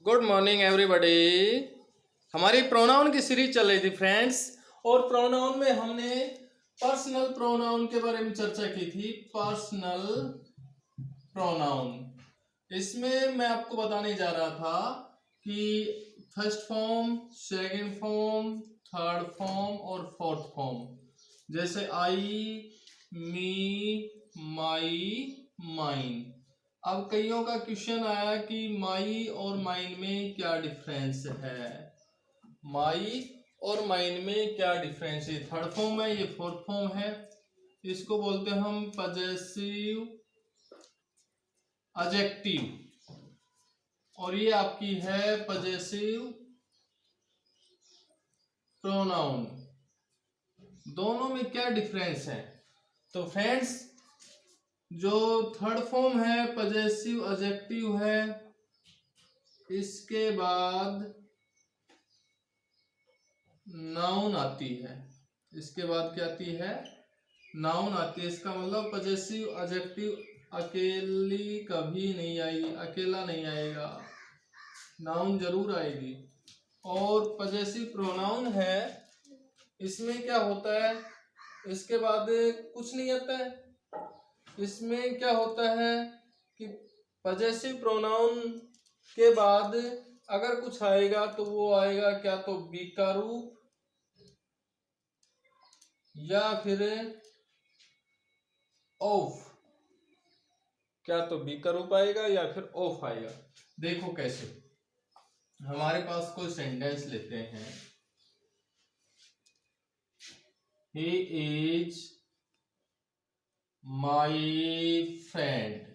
Good morning everybody. हमारी pronoun की series चल रही थी फ्रेंड्स, और प्रोनाउन में हमने पर्सनल प्रोनाउन के बारे में चर्चा की थी। पर्सनल प्रोनाउन, इसमें मैं आपको बताने जा रहा था कि first form, second form, third form और फोर्थ फॉर्म, जैसे आई, मी, माई, माइन। अब कईयों का क्वेश्चन आया कि माई और माइन में क्या डिफरेंस है। माई और माइन में क्या डिफरेंस है? थर्ड फॉर्म है, ये फोर्थ फॉर्म है। इसको बोलते हैं हम पजेसिव एडजेक्टिव, और ये आपकी है पजेसिव प्रोनाउन। दोनों में क्या डिफरेंस है? तो फ्रेंड्स, जो थर्ड फॉर्म है पजेसिव एडजेक्टिव है, इसके बाद नाउन आती है। इसके बाद क्या आती है? नाउन आती है। इसका मतलब पजेसिव एडजेक्टिव अकेली कभी नहीं आएगी, अकेला नहीं आएगा, नाउन जरूर आएगी। और पजेसिव प्रोनाउन है, इसमें क्या होता है, इसके बाद कुछ नहीं आता है। इसमें क्या होता है कि पजेसिव प्रोनाउन के बाद अगर कुछ आएगा तो वो आएगा क्या तो बी का रूप, या फिर ऑफ। क्या तो बी का रूप आएगा या फिर ऑफ आएगा। देखो कैसे, हमारे पास कोई सेंटेंस लेते हैं, ही इज माई फ्रेंड।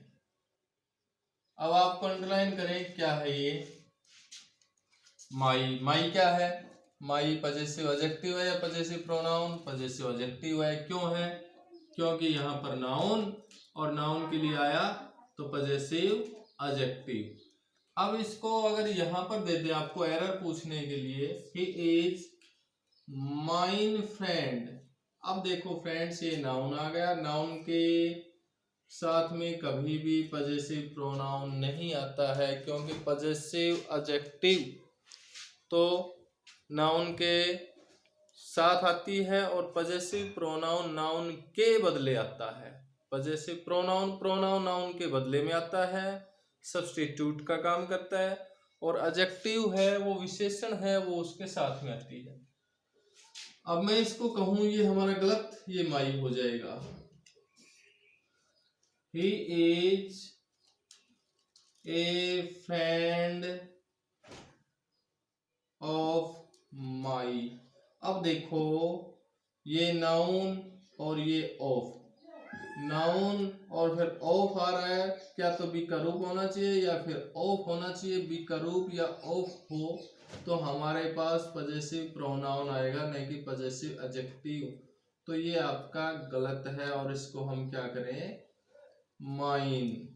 अब आपको अंडरलाइन करें क्या है ये माई। माई क्या है? माई पजेसिव एडजेक्टिव है या पजेसिव प्रोनाउन? पजेसिव एडजेक्टिव है। क्यों है? क्योंकि यहाँ पर नाउन, और नाउन के लिए आया तो पजेसिव एडजेक्टिव। अब इसको अगर यहाँ पर दे दे आपको एरर पूछने के लिए, ही इज माइन फ्रेंड। अब देखो फ्रेंड्स, ये नाउन आ गया। नाउन के साथ में कभी भी पजेसिव प्रोनाउन नहीं आता है, क्योंकि पजेसिव एडजेक्टिव तो नाउन के साथ आती है और पजेसिव प्रोनाउन नाउन के बदले आता है। पजेसिव प्रोनाउन प्रोनाउन नाउन के बदले में आता है, सब्स्टिट्यूट का काम करता है। और एडजेक्टिव है वो विशेषण है, वो उसके साथ में आती है। अब मैं इसको कहूं ये हमारा गलत, ये माई हो जाएगा। He is a friend of my. अब देखो, ये नाउन और ये ऑफ, नाउन और फिर ऑफ आ रहा है। क्या तो बी का रूप होना चाहिए या फिर ऑफ होना चाहिए। बी का रूप या ऑफ हो तो हमारे पास पजेसिव प्रोनाउन आएगा, नहीं कि पजेसिव एडजेक्टिव। तो ये आपका गलत है, और इसको हम क्या करें, माइन।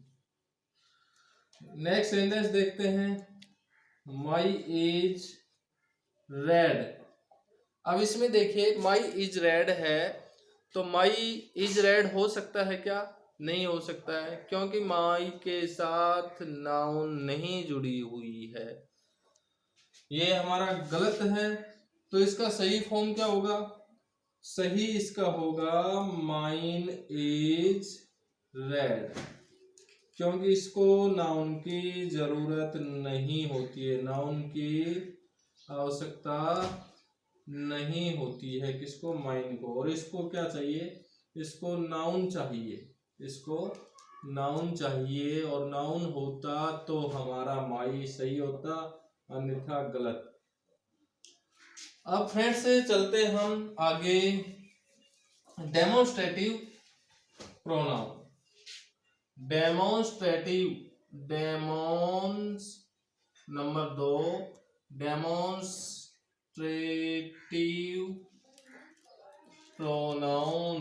नेक्स्ट सेंटेंस देखते हैं, माई इज रेड। अब इसमें देखिए, माई इज रेड है, तो माई इज रेड हो सकता है क्या? नहीं हो सकता है, क्योंकि माई के साथ नाउन नहीं जुड़ी हुई है। ये हमारा गलत है। तो इसका सही फॉर्म क्या होगा? सही इसका होगा माइन इज रेड, क्योंकि इसको नाउन की जरूरत नहीं होती है, नाउन की आवश्यकता नहीं होती है। किसको? माइन को। और इसको क्या चाहिए? इसको नाउन चाहिए, इसको नाउन चाहिए। और नाउन होता तो हमारा माई सही होता, अन्यथा गलत। अब फ्रेंड्स चलते हम आगे, demonstrative pronoun. Demonstrative, demons number 2, demonstrative pronoun.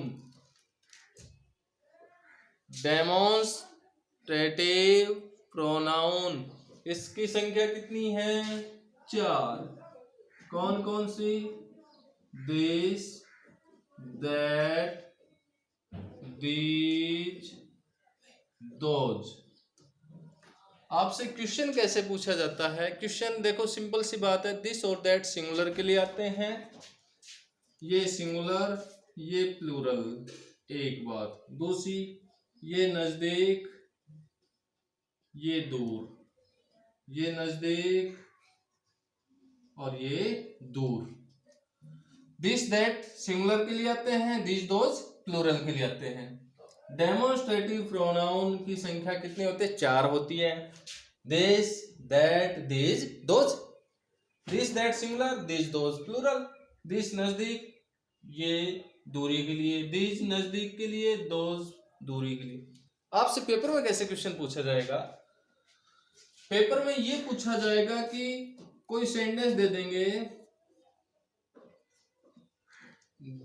Demonstrative pronoun, इसकी संख्या कितनी है? 4। कौन कौन सी? This, that, these, those. आपसे क्वेश्चन कैसे पूछा जाता है? क्वेश्चन देखो सिंपल सी बात है, दिस और दैट सिंगुलर के लिए आते हैं, ये सिंगुलर ये प्लूरल, एक बात। दूसरी, ये नजदीक ये दूर, ये नजदीक और ये दूर। दिस दैट सिंगुलर के लिए आते हैं, दिस दोज प्लूरल के लिए आते हैं। डेमोन्स्ट्रेटिव प्रोनाउन की संख्या कितनी होती है? 4 होती है। This that this those, this that singular, this those plural. This नजदीक ये दूरी के लिए, दिस नजदीक के लिए, दोज दूरी के लिए। आपसे पेपर में कैसे क्वेश्चन पूछा जाएगा? पेपर में ये पूछा जाएगा कि कोई सेंटेंस दे देंगे,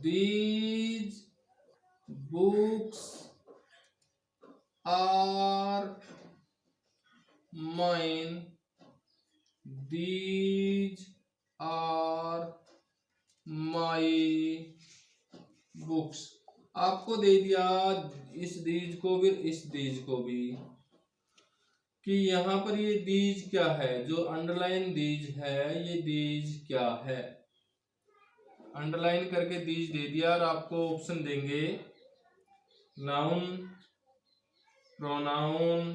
these books are mine, these are my books। आपको दे दिया इस दीज को भी, इस दीज को भी, कि यहाँ पर ये दीज क्या है, जो अंडरलाइन दीज है ये दीज क्या है। अंडरलाइन करके दीज दे दिया और आपको ऑप्शन देंगे नाउन, प्रोनाउन,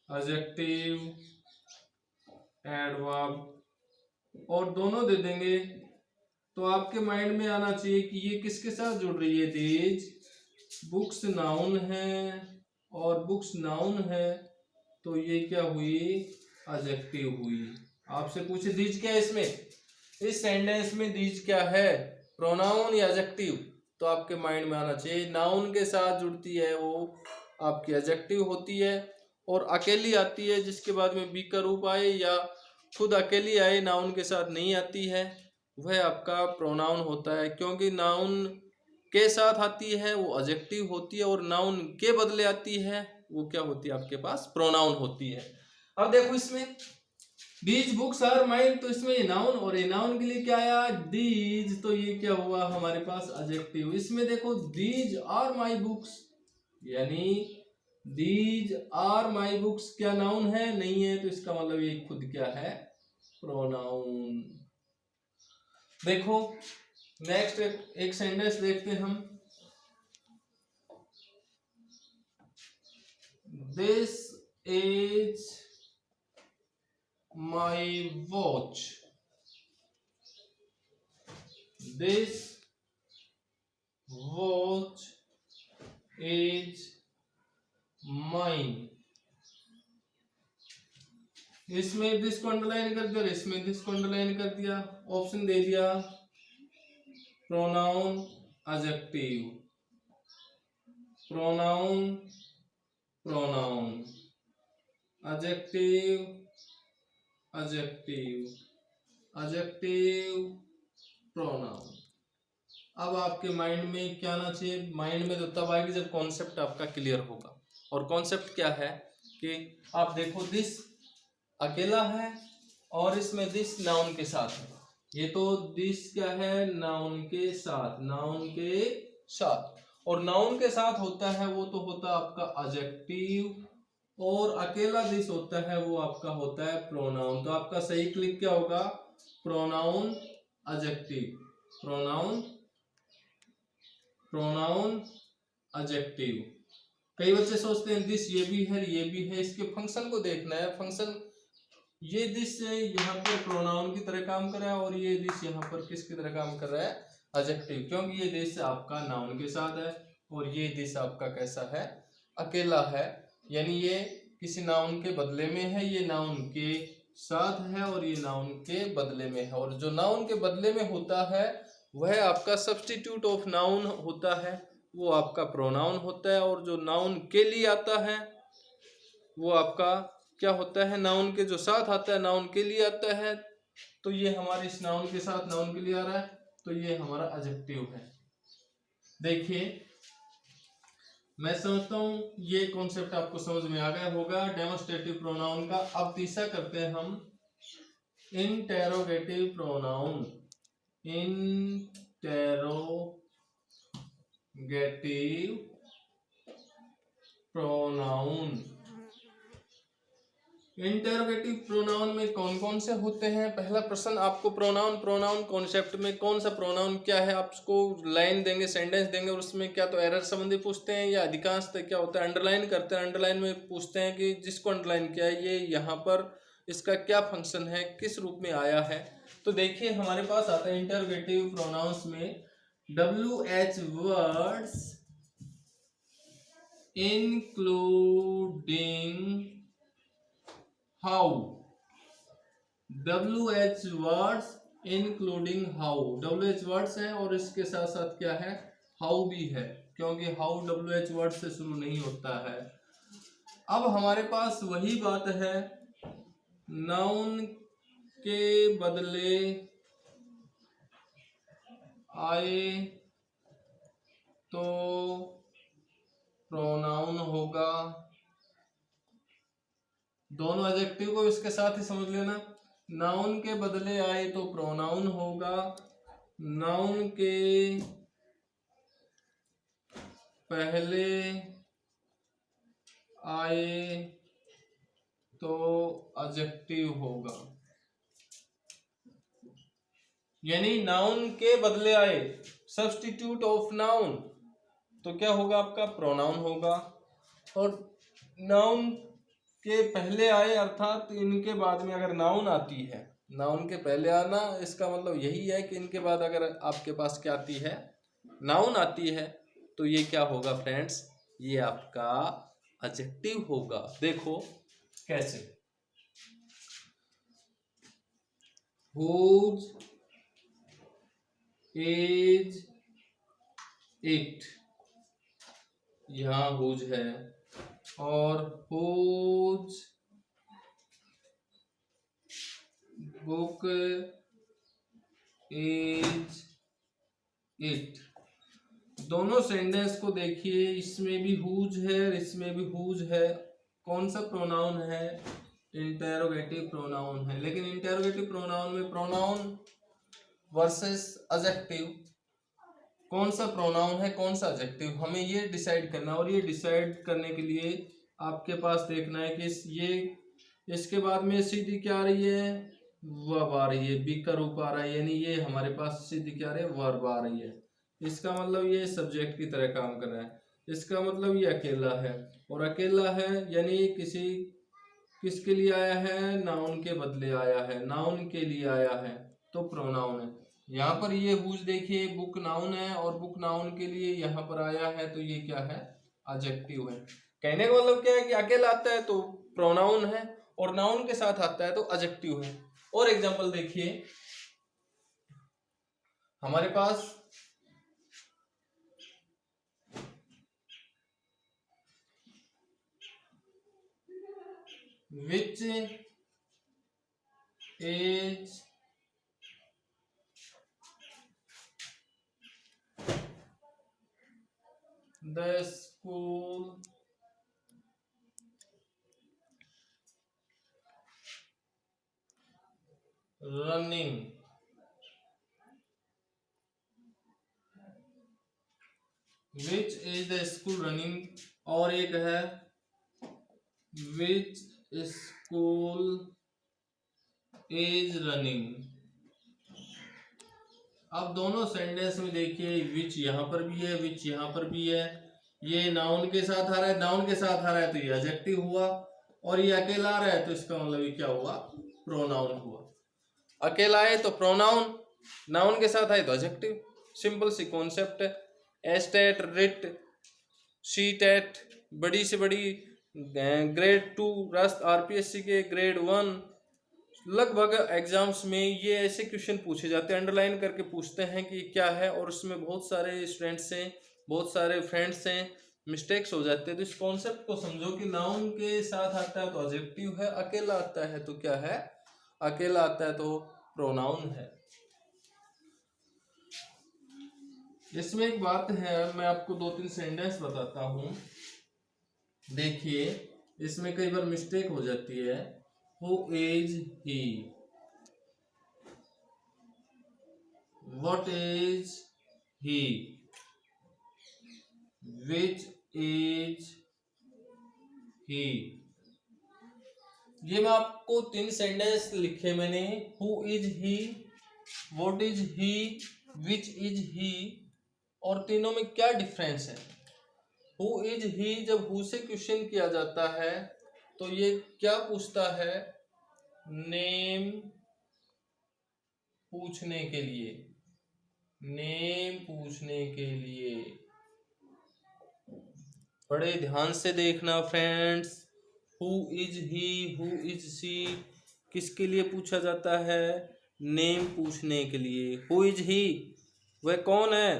एडजेक्टिव, एडवर्ब, और दोनों दे देंगे। तो आपके माइंड में आना चाहिए कि ये किसके साथ जुड़ रही है, दीज। बुक्स नाउन है और बुक्स नाउन है, तो ये क्या हुई, एडजेक्टिव हुई। आपसे पूछे दीज क्या है इसमें, इस सेंटेंस में दीज क्या है, प्रोनाउन या एडजेक्टिव, तो आपके माइंड में आना चाहिए नाउन के साथ जुड़ती है वो आपकी एडजेक्टिव होती है, और अकेली आती है जिसके बाद में बी का रूप आए या खुद अकेली आए, नाउन के साथ नहीं आती है, वह आपका प्रोनाउन होता है। क्योंकि नाउन के साथ आती है वो एडजेक्टिव होती है, और नाउन के बदले आती है वो क्या होती है, आपके पास प्रोनाउन होती है। अब देखो इसमें दीज बुक्स आर माइन, तो इसमें ये नाउन, और ये नाउन के लिए क्या आया, दीज, तो ये क्या हुआ हमारे पास एडजेक्टिव। इसमें देखो दीज आर माई बुक्स, यानी दीज आर माई बुक्स क्या नाउन है, नहीं है, तो इसका मतलब ये खुद क्या है, प्रोनाउन। देखो नेक्स्ट एक सेंटेंस देखते हैं हम, this is my watch, this watch is mine। इसमें दिस को अंडरलाइन कर दिया, इसमें दिस को अंडरलाइन कर दिया, ऑप्शन दे दिया pronoun adjective, pronoun pronoun, adjective adjective, adjective pronoun. अब आपके माइंड में क्या आना चाहिए, माइंड में तो तब आएगी जब कॉन्सेप्ट आपका क्लियर होगा। और कॉन्सेप्ट क्या है कि आप देखो दिस अकेला है और इसमें दिस नाउन के साथ है, ये तो दिस क्या है, नाउन के साथ, नाउन के साथ, और नाउन के साथ होता है वो तो होता है आपका एडजेक्टिव, और अकेला दिस होता है वो आपका होता है प्रोनाउन। तो आपका सही क्लिक क्या होगा, pronoun adjective, pronoun pronoun adjective. कई बच्चे सोचते हैं दिस ये भी है ये भी है, इसके फंक्शन को देखना है। फंक्शन ये दिस यहाँ पर प्रोनाउन की तरह काम कर रहा है, और ये दिस यहाँ पर किसकी तरह काम कर रहा है, एडजेक्टिव, क्योंकि ये दिस आपका नाउन के साथ है और ये दिस आपका कैसा है, अकेला है, यानी ये किसी नाउन के बदले में है, ये नाउन के साथ है और ये नाउन के बदले में है। और जो नाउन के बदले में होता है वह आपका सब्स्टिट्यूट ऑफ नाउन होता है, वो आपका प्रोनाउन होता है, और जो नाउन के लिए आता है वो आपका क्या होता है, नाउन के जो साथ आता है, नाउन के लिए आता है। तो ये हमारे इस नाउन के साथ नाउन के लिए आ रहा है, तो ये हमारा एडजेक्टिव है। देखिए मैं समझता हूं ये कॉन्सेप्ट आपको समझ में आ गया होगा डेमोन्स्ट्रेटिव प्रोनाउन का। अब तीसरा करते हैं हम interrogative pronoun, interrogative pronoun. Interrogative pronoun में कौन कौन से होते हैं? पहला प्रश्न आपको प्रोनाउन कॉन्सेप्ट में कौन सा प्रोनाउन क्या है, आपको लाइन देंगे, सेंटेंस देंगे और उसमें क्या तो एरर संबंधी पूछते हैं, या अधिकांशतः क्या होता है अंडरलाइन करते हैं, अंडरलाइन में पूछते हैं कि जिसको अंडरलाइन किया है ये यहाँ पर इसका क्या फंक्शन है, किस रूप में आया है। तो देखिए हमारे पास आता है इंटेरोगेटिव प्रोनाउंस में WH words including how. WH words including how, WH words है और इसके साथ साथ क्या है, हाउ भी है, क्योंकि हाउ WH वर्ड से शुरू नहीं होता है। अब हमारे पास वही बात है, नाउन के बदले आए तो प्रोनाउन होगा। दोनों एडजेक्टिव को इसके साथ ही समझ लेना, नाउन के बदले आए तो प्रोनाउन होगा, नाउन के पहले आए तो एडजेक्टिव होगा। यानी नाउन के बदले आए, सब्स्टिट्यूट ऑफ नाउन, तो क्या होगा आपका प्रोनाउन होगा। और नाउन के पहले आए अर्थात इनके बाद में अगर नाउन आती है, नाउन के पहले आना इसका मतलब यही है कि इनके बाद अगर आपके पास क्या आती है, नाउन आती है, तो ये क्या होगा फ्रेंड्स, ये आपका एडजेक्टिव होगा। देखो कैसे, whose एज 8, यहाँ whose है, और whose बुक एज 8, दोनों सेंटेंस को देखिए, इसमें भी हुज है इसमें भी हुज है, कौन सा प्रोनाउन है, इंटेरोगेटिव प्रोनाउन है। लेकिन इंटेरोगेटिव प्रोनाउन में प्रोनाउन वर्सेस एडजेक्टिव, कौन सा प्रोनाउन है कौन सा एडजेक्टिव, हमें ये डिसाइड करना। और ये डिसाइड करने के लिए आपके पास देखना है कि ये इसके बाद में सीधी क्या आ रही है, वर्ब आ रही है, बी का रूप आ रहा है, यानी ये हमारे पास सीधी क्या आ रही है, वर्ब आ रही है। इसका मतलब ये सब्जेक्ट की तरह काम कर रहा है, इसका मतलब ये अकेला है, और अकेला है यानी किसके लिए आया है, नाउन के बदले आया है, नाउन के लिए आया है, तो प्रोनाउन है। यहाँ पर ये हुज देखिए, बुक नाउन है और बुक नाउन के लिए यहाँ पर आया है, तो ये क्या है, एडजेक्टिव है। कहने का मतलब क्या है कि अकेला आता है तो प्रोनाउन है, और नाउन के साथ आता है तो एडजेक्टिव है। और एग्जांपल देखिए हमारे पास which is the school running, which is the school running, और एक है which school is running। अब दोनों सेंटेंस में देखिए, विच यहाँ पर भी है विच यहाँ पर भी है, ये नाउन के साथ आ रहा है, नाउन के साथ आ रहा है तो ये एडजेक्टिव हुआ, और ये अकेला आ रहा है तो इसका मतलब ये क्या हुआ, प्रोनाउन हुआ। अकेला है तो प्रोनाउन, नाउन के साथ आए तो एडजेक्टिव, सिंपल सी कॉन्सेप्ट है। एस्टेट, रिट, शीटेट, बड़ी से बड़ी, ग्रेड 2 रास्त RPSC के ग्रेड 1, लगभग एग्जाम्स में ये ऐसे क्वेश्चन पूछे जाते हैं, अंडरलाइन करके पूछते हैं कि क्या है, और उसमें बहुत सारे स्टूडेंट्स हैं, बहुत सारे फ्रेंड्स हैं, मिस्टेक्स हो जाते हैं। तो इस कॉन्सेप्ट को समझो कि नाउन के साथ आता है तो एडजेक्टिव है, अकेला आता है तो क्या है, अकेला आता है तो प्रोनाउन है। इसमें एक बात है, मैं आपको 2-3 सेंटेंस बताता हूं, देखिए इसमें कई बार मिस्टेक हो जाती है। Who is he, what is he, which is he. ये मैं आपको 3 सेंटेंस लिखे मैंने। Who is he, what is he, which is he, और तीनों में क्या डिफरेंस है। हु इज ही, जब हु से क्वेश्चन किया जाता है तो ये क्या पूछता है, नेम पूछने के लिए, नेम पूछने के लिए। बड़े ध्यान से देखना friends, who is he, who is she किसके लिए पूछा जाता है, नेम पूछने के लिए। हु इज ही, वह कौन है,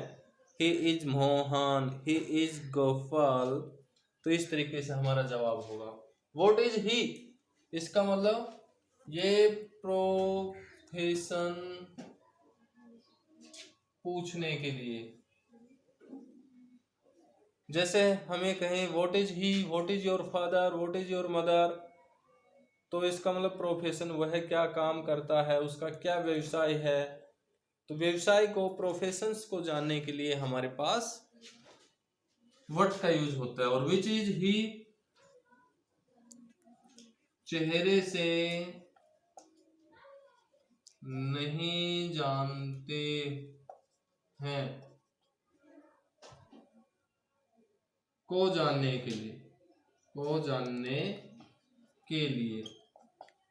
he is Mohan, he is Gopal. तो इस तरीके से हमारा जवाब होगा। व्हाट इज ही, इसका मतलब ये प्रोफेशन पूछने के लिए। जैसे हमें कहें what is he, what is your father, what is your mother, तो इसका मतलब प्रोफेशन, वह क्या काम करता है, उसका क्या व्यवसाय है। तो व्यवसाय को, प्रोफेशंस को जानने के लिए हमारे पास व्हाट का यूज होता है। और विच इज ही, चेहरे से नहीं जानते हैं, को जानने के लिए, को जानने के लिए।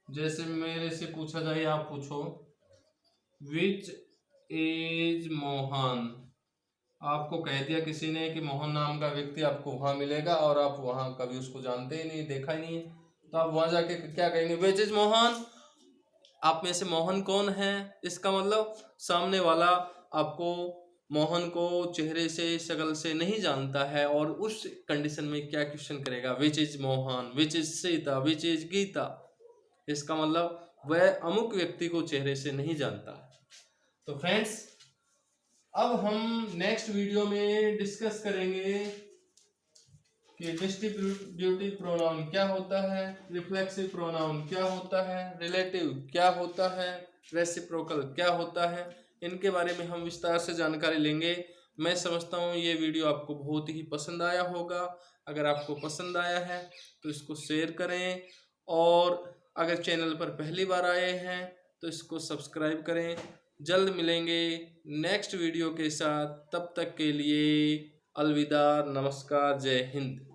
जैसे मेरे से पूछा जाए, आप पूछो विच इज मोहन, आपको कह दिया किसी ने कि मोहन नाम का व्यक्ति आपको वहां मिलेगा और आप वहां कभी उसको जानते ही नहीं, देखा ही नहीं है, तो आप वहां जाके क्या कहेंगे, विच इज मोहन, आप में से मोहन कौन है। इसका मतलब सामने वाला आपको, मोहन को चेहरे से, शक्ल से नहीं जानता है, और उस कंडीशन में क्या क्वेश्चन करेगा, which is Mohan, which is Sita, which is Gita. इसका मतलब वह अमुक व्यक्ति को चेहरे से नहीं जानता। तो फ्रेंड्स, अब हम नेक्स्ट वीडियो में डिस्कस करेंगे कि डिस्ट्रीब्यूटिव प्रोनाउन क्या होता है, रिफ्लेक्सिव प्रोनाउन क्या होता है, रिलेटिव क्या होता है, रेसिप्रोकल क्या होता है। इनके बारे में हम विस्तार से जानकारी लेंगे। मैं समझता हूँ ये वीडियो आपको बहुत ही पसंद आया होगा। अगर आपको पसंद आया है तो इसको शेयर करें, और अगर चैनल पर पहली बार आए हैं तो इसको सब्सक्राइब करें। जल्द मिलेंगे नेक्स्ट वीडियो के साथ, तब तक के लिए अलविदा, नमस्कार, जय हिंद।